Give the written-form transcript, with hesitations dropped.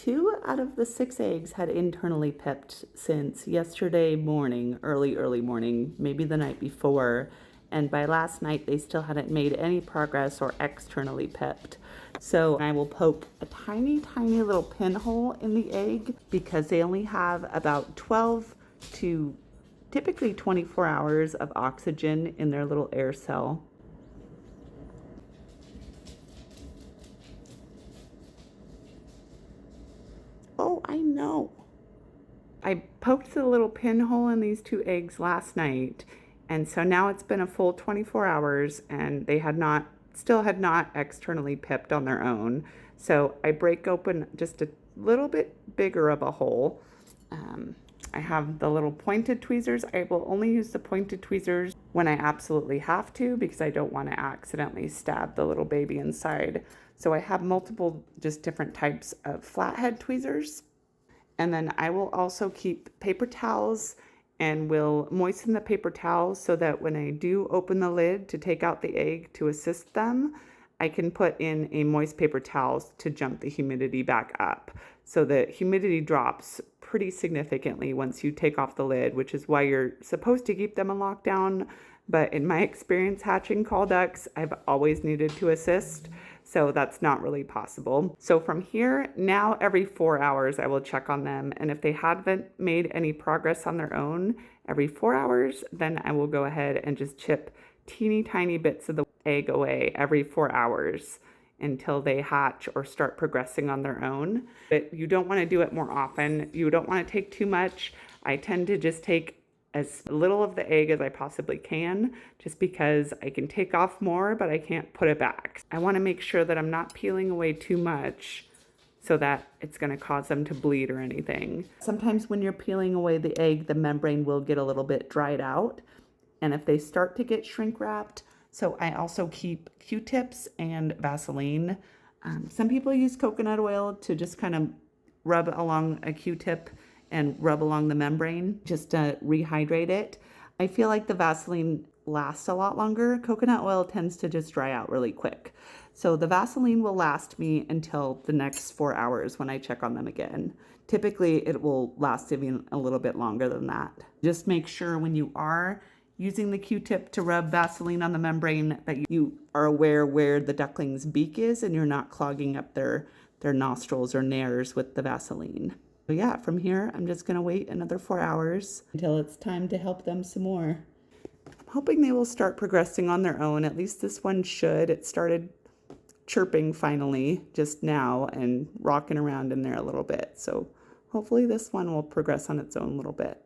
2 out of the 6 eggs had internally pipped since yesterday morning, early morning, maybe the night before. And by last night, they still hadn't made any progress or externally pipped. So I will poke a tiny little pinhole in the egg because they only have about 12 to typically 24 hours of oxygen in their little air cell. Oh, I know. I poked the little pinhole in these 2 eggs last night, and so now it's been a full 24 hours and they still had not externally pipped on their own. So I break open just a little bit bigger of a hole. I have the little pointed tweezers. I will only use the pointed tweezers when I absolutely have to because I don't want to accidentally stab the little baby inside. So I have multiple just different types of flathead tweezers. And then I will also keep paper towels and will moisten the paper towels so that when I do open the lid to take out the egg to assist them, I can put in a moist paper towel to jump the humidity back up. So the humidity drops pretty significantly once you take off the lid, which is why you're supposed to keep them in lockdown. But in my experience hatching call ducks, I've always needed to assist. So that's not really possible. So from here, now every 4 hours, I will check on them. And if they haven't made any progress on their own every 4 hours, then I will go ahead and just chip teeny tiny bits of the egg away every 4 hours until they hatch or start progressing on their own. But you don't want to do it more often. You don't want to take too much. I tend to just take as little of the egg as I possibly can, just because I can take off more, but I can't put it back. I want to make sure that I'm not peeling away too much so that it's going to cause them to bleed or anything. Sometimes when you're peeling away the egg, the membrane will get a little bit dried out. And if they start to get shrink wrapped, so I also keep Q-tips and Vaseline. Some people use coconut oil to just kind of rub along a Q-tip and rub along the membrane just to rehydrate it. I feel like the Vaseline lasts a lot longer. Coconut oil tends to just dry out really quick. So the Vaseline will last me until the next 4 hours when I check on them again. Typically, it will last even a little bit longer than that. Just make sure when you are using the Q-tip to rub Vaseline on the membrane that you are aware where the duckling's beak is and you're not clogging up their nostrils or nares with the Vaseline. So yeah, from here, I'm just gonna wait another 4 hours until it's time to help them some more. I'm hoping they will start progressing on their own. At least this one should. It started chirping finally just now and rocking around in there a little bit. So hopefully this one will progress on its own a little bit.